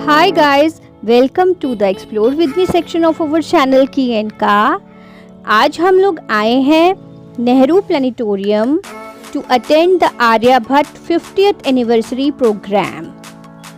Hi guys, welcome to the Explore with me section of our channel की end का। आज हम लोग आए हैं Nehru planetarium to attend the Aryabhatta 50th anniversary programme.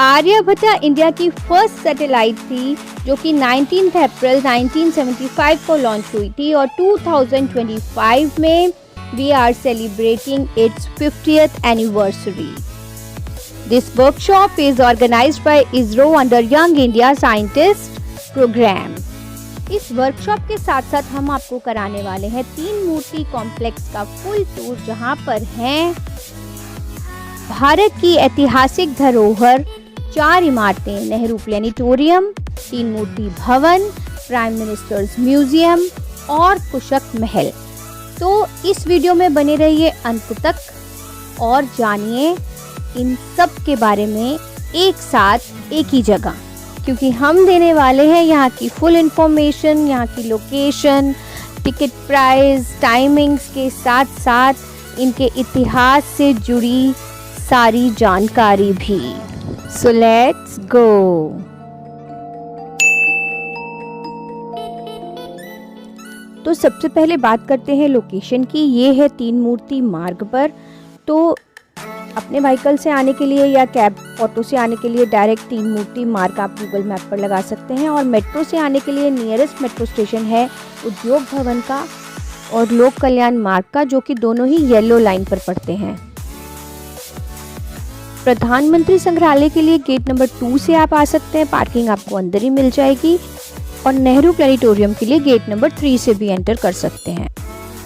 Aryabhata India की फर्स्ट सैटेलाइट थी जो कि 19 अप्रैल 1975 को लॉन्च हुई थी और 2025 में we are celebrating its 50th anniversary. This workshop is organized by ISRO under Young India Scientist Program. इस वर्कशॉप के साथ साथ हम आपको कराने वाले हैं 3 मूर्ति कॉम्प्लेक्स का फुल टूर, जहां पर हैं भारत की ऐतिहासिक धरोहर 4 इमारतें, नेहरू प्लानिटोरियम, 3 मूर्ति भवन, प्राइम मिनिस्टर्स म्यूजियम और कुशक महल। तो इस वीडियो में बने रहिए अंत तक और जानिए इन सब के बारे में एक साथ एक ही जगह, क्योंकि हम देने वाले हैं यहाँ की फुल इंफॉर्मेशन, यहाँ की लोकेशन, टिकट प्राइस, टाइमिंग्स के साथ साथ इनके इतिहास से जुड़ी सारी जानकारी भी। So let's go. तो सबसे पहले बात करते हैं लोकेशन की। ये है 3 मूर्ति मार्ग पर। तो अपने व्हीकल से आने के लिए या कैब ऑटो से आने के लिए डायरेक्ट 3 मूर्ति मार्ग आप गूगल मैप पर लगा सकते हैं, और मेट्रो से आने के लिए नियरेस्ट मेट्रो स्टेशन है उद्योग भवन का और लोक कल्याण मार्ग का, जो कि दोनों ही येलो लाइन पर पड़ते हैं। प्रधानमंत्री संग्रहालय के लिए गेट नंबर 2 से आप आ सकते हैं, पार्किंग आपको अंदर ही मिल जाएगी। और नेहरू प्लानिटोरियम के लिए गेट नंबर 3 से भी एंटर कर सकते हैं।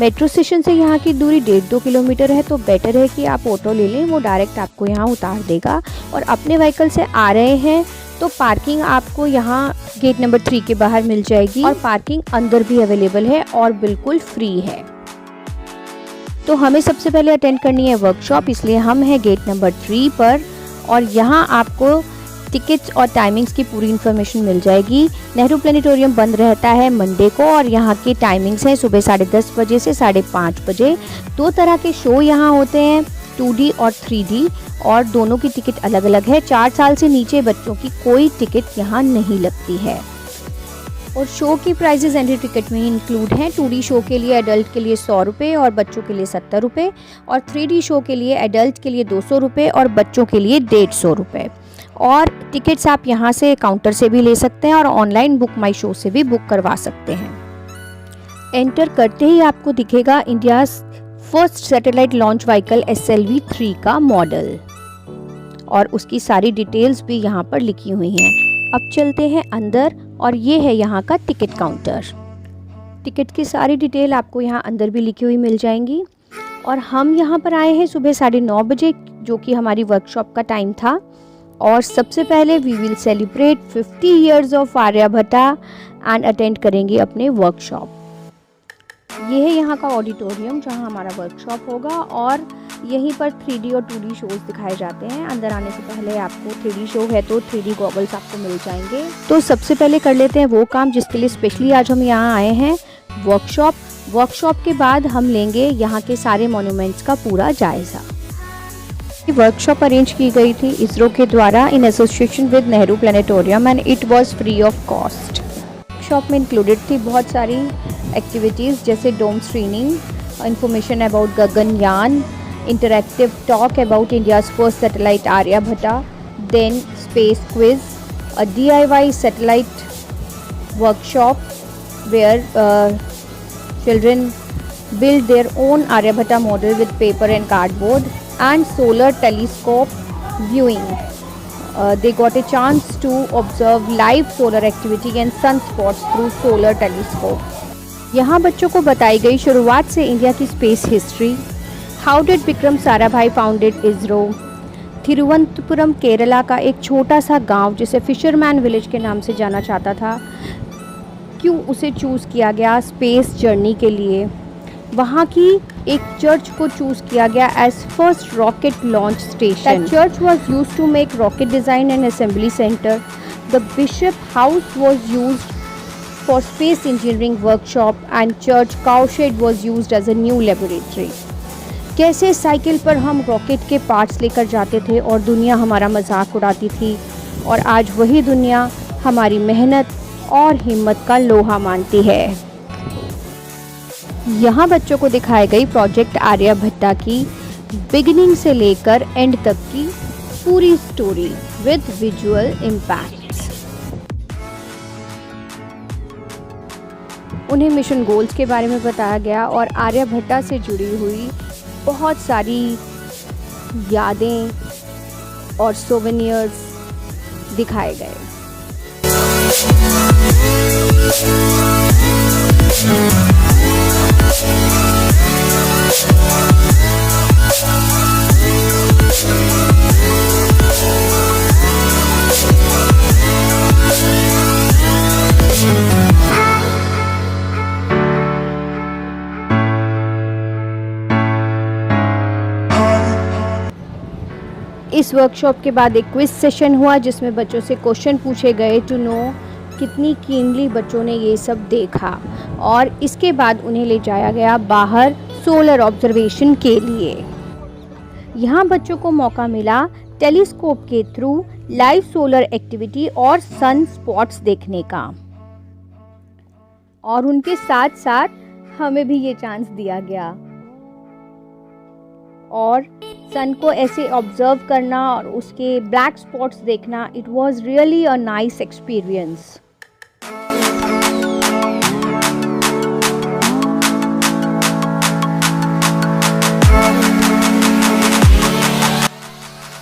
मेट्रो स्टेशन से यहाँ की दूरी 1.5-2 किलोमीटर है, तो बेटर है कि आप ऑटो ले लें, वो डायरेक्ट आपको यहाँ उतार देगा। और अपने व्हीकल से आ रहे हैं तो पार्किंग आपको यहाँ गेट नंबर 3 के बाहर मिल जाएगी, और पार्किंग अंदर भी अवेलेबल है और बिल्कुल फ्री है। तो हमें सबसे पहले अटेंड करनी है वर्कशॉप, इसलिए हम हैं गेट नंबर 3 पर, और यहाँ आपको टिकट्स और टाइमिंग्स की पूरी इन्फॉर्मेशन मिल जाएगी। नेहरू प्लानिटोरियम बंद रहता है मंडे को, और यहाँ के टाइमिंग्स हैं सुबह 10:30 बजे से 5:30 बजे। 2 तरह के शो यहाँ होते हैं, 2D और 3D, और दोनों की टिकट अलग अलग है। 4 साल से नीचे बच्चों की कोई टिकट यहाँ नहीं लगती है, और शो की प्राइजेस एंट्री टिकट में ही इंक्लूड हैं। 2D शो के लिए एडल्ट के लिए 100 रुपये और बच्चों के लिए 70 रुपये, और 3D शो के लिए एडल्ट के लिए 200 रुपये और बच्चों के लिए 150 रुपये। और टिकट्स आप यहाँ से काउंटर से भी ले सकते हैं और ऑनलाइन बुक माई शो से भी बुक करवा सकते हैं। एंटर करते ही आपको दिखेगा India first satellite launch vehicle SLV-3 का मॉडल, और उसकी सारी डिटेल्स भी यहाँ पर लिखी हुई हैं। अब चलते हैं अंदर, और ये है यहाँ का टिकट काउंटर। टिकट की सारी डिटेल आपको यहाँ अंदर भी लिखी हुई मिल जाएंगी। और हम यहाँ पर आए हैं सुबह 9:30 बजे, जो कि हमारी वर्कशॉप का टाइम था। और सबसे पहले we will celebrate 50 years of Aryabhata and attend करेंगे अपने वर्कशॉप। ये है यहाँ का ऑडिटोरियम जहाँ हमारा वर्कशॉप होगा, और यहीं पर 3D और 2D शोज दिखाए जाते हैं। अंदर आने से पहले आपको 3D शो है तो 3D गॉगल्स आपको मिल जाएंगे। तो सबसे पहले कर लेते हैं वो काम जिसके लिए स्पेशली आज हम यहाँ आए हैं, वर्कशॉप के बाद हम लेंगे यहाँ के सारे मॉन्यूमेंट्स का पूरा जायजा। वर्कशॉप अरेंज की गई थी इसरो के द्वारा in association with Nehru planetarium, and it was free of cost. Workshop में इंक्लूडेड थी बहुत सारी एक्टिविटीज़, जैसे dome screening, information about Gaganyaan, interactive talk about India's first satellite Aryabhata, then space quiz, a DIY satellite workshop where children build their own Aryabhatta model with paper and cardboard, and solar telescope viewing. They got a chance to observe live solar activity and sunspots through solar telescope. यहाँ बच्चों को बताई गई शुरुआत से India की space history. How did Vikram Sarabhai founded ISRO. Thiruvananthapuram Kerala का एक छोटा सा गांव जिसे फिशरमैन विलेज के नाम से जाना जाता था, क्यों उसे चूज़ किया गया स्पेस जर्नी के लिए। वहाँ की एक चर्च को चूज़ किया गया as first rocket launch station. That church was used to make rocket design and assembly centre. The bishop house was used for space engineering workshop, and church cowshed was used as a new laboratory. कैसे cycle पर हम rocket के parts लेकर जाते थे और दुनिया हमारा मजाक उड़ाती थी, और आज वही दुनिया हमारी मेहनत और हिम्मत का लोहा मानती है। यहाँ बच्चों को दिखाई गई प्रोजेक्ट आर्यभट्टा की बिगिनिंग से लेकर एंड तक की पूरी स्टोरी विद विजुअल इम्पैक्ट्स। उन्हें मिशन गोल्स के बारे में बताया गया और आर्यभट्टा से जुड़ी हुई बहुत सारी यादें और सोवेनियर्स दिखाए गए। इस वर्कशॉप के बाद एक क्विज सेशन हुआ जिसमें बच्चों से क्वेश्चन पूछे गए टू नो कितनी कीनली बच्चों ने ये सब देखा, और इसके बाद उन्हें ले जाया गया बाहर सोलर ऑब्जर्वेशन के लिए। यहाँ बच्चों को मौका मिला टेलीस्कोप के थ्रू लाइव सोलर एक्टिविटी और सन स्पॉट्स देखने का, और उनके साथ साथ हमें भी ये चांस दिया गया और सन को ऐसे ऑब्जर्व करना और उसके ब्लैक स्पॉट्स देखना। It was really a nice experience.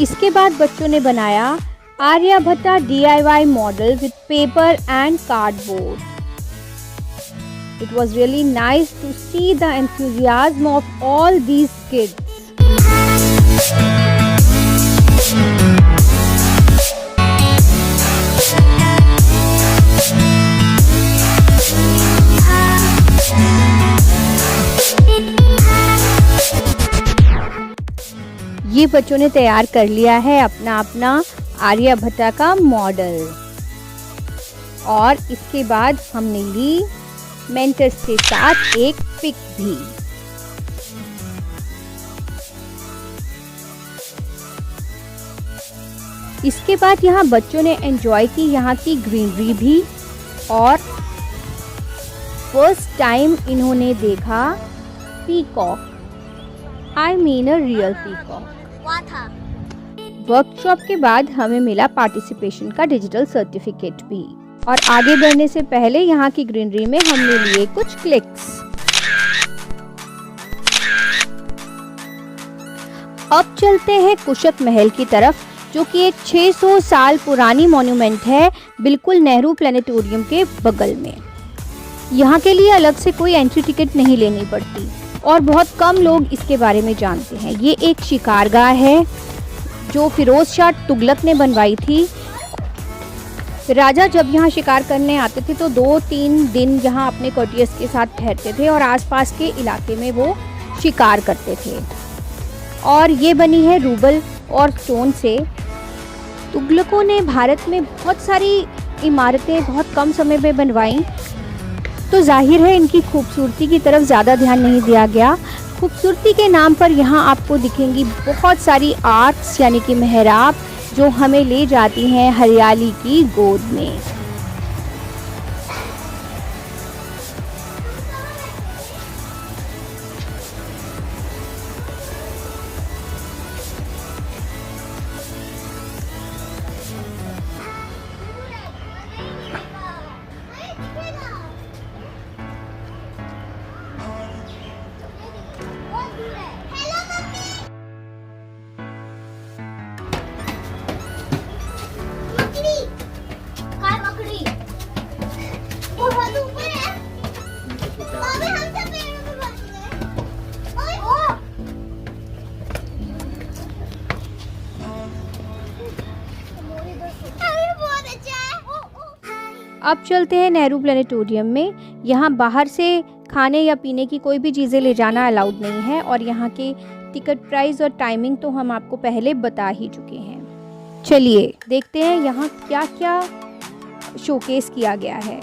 इसके बाद बच्चों ने बनाया Aryabhata DIY model with paper and cardboard. It was really nice to see the enthusiasm of all these kids. ये बच्चों ने तैयार कर लिया है अपना अपना आर्यभट्टा का मॉडल, और इसके बाद हमने ली मेंटर्स के साथ एक पिक भी। इसके बाद यहाँ बच्चों ने एंजॉय की यहाँ की ग्रीनरी भी, और फर्स्ट टाइम इन्होंने देखा peacock, I mean a real peacock. Workshop के बाद हमें मिला पार्टिसिपेशन का डिजिटल सर्टिफिकेट भी, और आगे बढ़ने से पहले यहाँ की ग्रीनरी में हमने लिए कुछ क्लिक्स। अब चलते हैं कुशक महल की तरफ, जो कि एक 600 साल पुरानी मॉन्यूमेंट है बिल्कुल नेहरू प्लेनेटोरियम के बगल में। यहाँ के लिए अलग से कोई एंट्री टिकट नहीं लेनी पड़ती और बहुत कम लोग इसके बारे में जानते हैं। ये एक शिकारगाह है जो फिरोज शाह तुगलक ने बनवाई थी। राजा जब यहाँ शिकार करने आते थे तो 2-3 दिन यहाँ अपने कोर्टियर्स के साथ ठहरते थे और आसपास के इलाके में वो शिकार करते थे। और ये बनी है रूबल और स्टोन से। तुगलकों ने भारत में बहुत सारी इमारतें बहुत कम समय में बनवाई, तो जाहिर है इनकी खूबसूरती की तरफ ज़्यादा ध्यान नहीं दिया गया। खूबसूरती के नाम पर यहाँ आपको दिखेंगी बहुत सारी आर्क्स यानी कि मेहराब, जो हमें ले जाती हैं हरियाली की गोद में। अब चलते हैं नेहरू प्लेनेटोरियम में। यहाँ बाहर से खाने या पीने की कोई भी चीज़ें ले जाना अलाउड नहीं है, और यहाँ के टिकट प्राइस और टाइमिंग तो हम आपको पहले बता ही चुके हैं। चलिए देखते हैं यहाँ क्या क्या शोकेस किया गया है।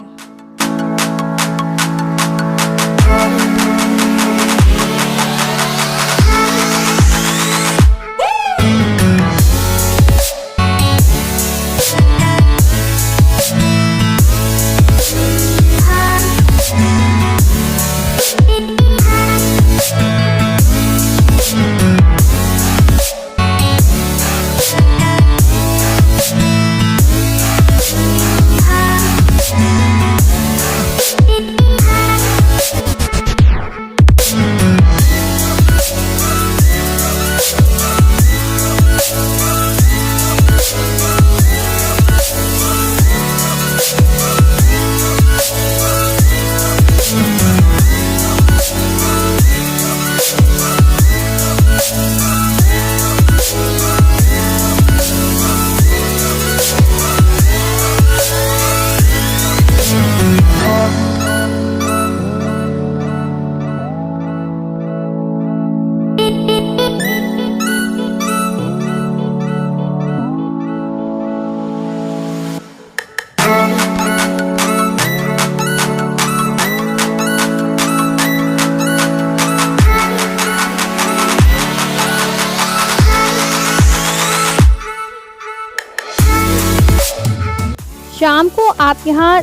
शाम को आप यहाँ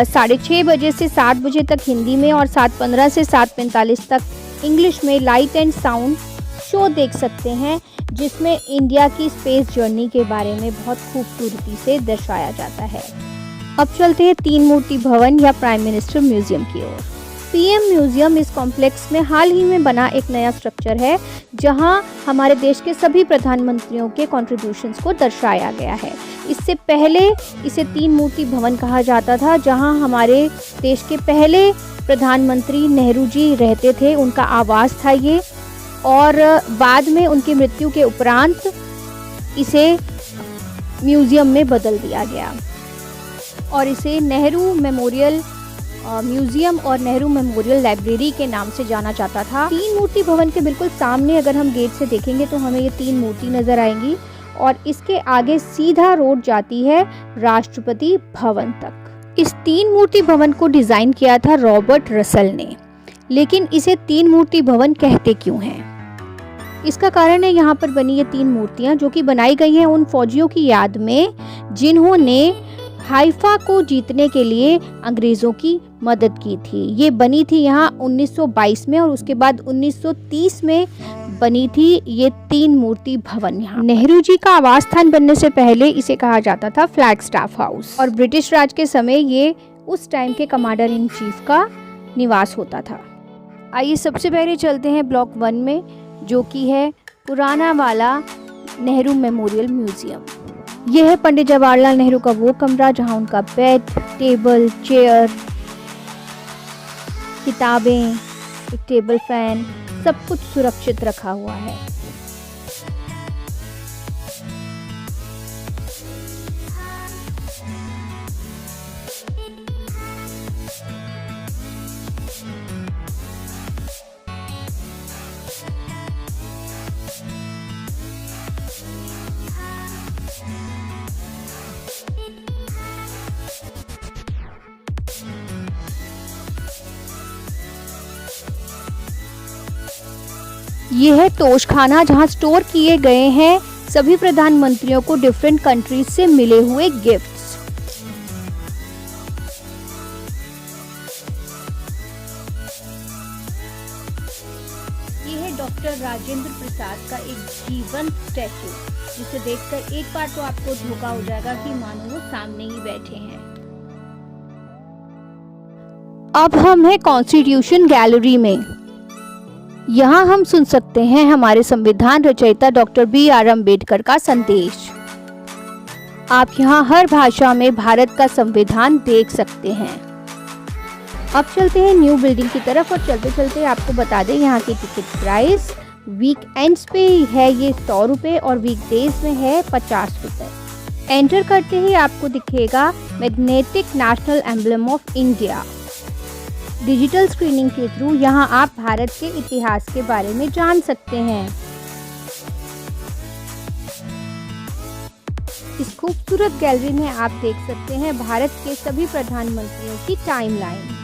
6:30 बजे से 7 बजे तक हिंदी में और 7:15 से 7:45 तक इंग्लिश में लाइट एंड साउंड शो देख सकते हैं, जिसमें इंडिया की स्पेस जर्नी के बारे में बहुत खूबसूरती से दर्शाया जाता है। अब चलते हैं तीन मूर्ति भवन या प्राइम मिनिस्टर म्यूजियम की ओर। पीएम म्यूजियम इस कॉम्प्लेक्स में हाल ही में बना एक नया स्ट्रक्चर है, जहां हमारे देश के सभी प्रधानमंत्रियों के कंट्रीब्यूशंस को दर्शाया गया है। इससे पहले इसे तीन मूर्ति भवन कहा जाता था, जहां हमारे देश के पहले प्रधानमंत्री नेहरू जी रहते थे, उनका आवास था ये। और बाद में उनकी मृत्यु के उपरांत इसे म्यूजियम में बदल दिया गया और इसे नेहरू मेमोरियल म्यूजियम और नेहरू मेमोरियल लाइब्रेरी के नाम से जाना जाता था। तीन मूर्ति भवन के बिल्कुल सामने अगर हम गेट से देखेंगे तो हमें ये तीन मूर्ति नजर आएंगी और इसके आगे सीधा रोड जाती है राष्ट्रपति भवन तक। इस तीन मूर्ति भवन को डिजाइन किया था रॉबर्ट रसल ने, लेकिन इसे तीन मूर्ति भवन कहते क्यों हैं? इसका कारण है यहाँ पर बनी ये तीन मूर्तियाँ, जो कि बनाई गई हैं उन फौजियों की याद में जिन्होंने हाइफा को जीतने के लिए अंग्रेजों की मदद की थी। ये बनी थी यहाँ 1922 में और उसके बाद 1930 में बनी थी ये तीन मूर्ति भवन। यहाँ नेहरू जी का आवास स्थान बनने से पहले इसे कहा जाता था फ्लैग स्टाफ हाउस और ब्रिटिश राज के समय ये उस टाइम के कमांडर इन चीफ का निवास होता था। आइए सबसे पहले चलते हैं ब्लॉक 1 में, जो कि है पुराना वाला नेहरू मेमोरियल म्यूजियम। यह है पंडित जवाहरलाल नेहरू का वो कमरा जहां उनका बेड, टेबल, चेयर, किताबें, एक टेबल फैन, सब कुछ सुरक्षित रखा हुआ है। ये है तोशखाना, जहां स्टोर किए गए हैं सभी प्रधानमंत्रियों को डिफरेंट कंट्रीज से मिले हुए गिफ्ट्स। ये है डॉक्टर राजेंद्र प्रसाद का एक जीवंत स्टैचू, जिसे देखकर एक बार तो आपको धोखा हो जाएगा कि मानो वो सामने ही बैठे हैं। अब हम हैं कॉन्स्टिट्यूशन गैलरी में। यहाँ हम सुन सकते हैं हमारे संविधान रचयिता डॉक्टर B.R. अम्बेडकर का संदेश। आप यहाँ हर भाषा में भारत का संविधान देख सकते हैं। अब चलते हैं न्यू बिल्डिंग की तरफ और चलते चलते आपको बता दें यहाँ की टिकट प्राइस। वीकेंड्स पे है ये 100 रुपये और वीकडेज में है 50 रुपये। एंटर करते ही आपको दिखेगा magnetic national emblem of India. Digital screening के थ्रू यहाँ आप भारत के इतिहास के बारे में जान सकते हैं। इस खूबसूरत गैलरी में आप देख सकते हैं भारत के सभी प्रधानमंत्रियों की टाइमलाइन।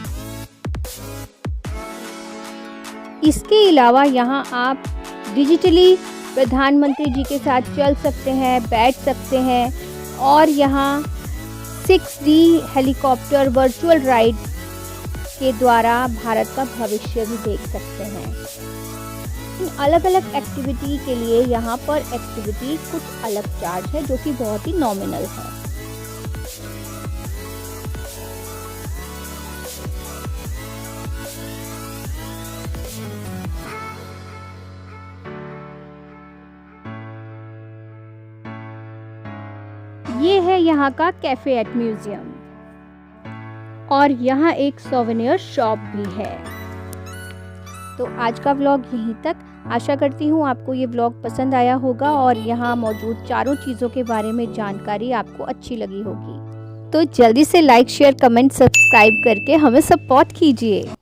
इसके अलावा यहाँ आप डिजिटली प्रधानमंत्री जी के साथ चल सकते हैं, बैठ सकते हैं और यहाँ 6D हेलीकॉप्टर वर्चुअल राइड के द्वारा भारत का भविष्य भी देख सकते हैं। इन अलग अलग एक्टिविटी के लिए यहाँ पर एक्टिविटी कुछ अलग चार्ज है, जो कि बहुत ही नॉमिनल है। ये है यहाँ का कैफे एट म्यूजियम और यहाँ एक सोवेनियर शॉप भी है। तो आज का व्लॉग यहीं तक। आशा करती हूँ आपको ये व्लॉग पसंद आया होगा और यहाँ मौजूद चारों चीज़ों के बारे में जानकारी आपको अच्छी लगी होगी। तो जल्दी से लाइक, शेयर, कमेंट, सब्सक्राइब करके हमें सपोर्ट कीजिए।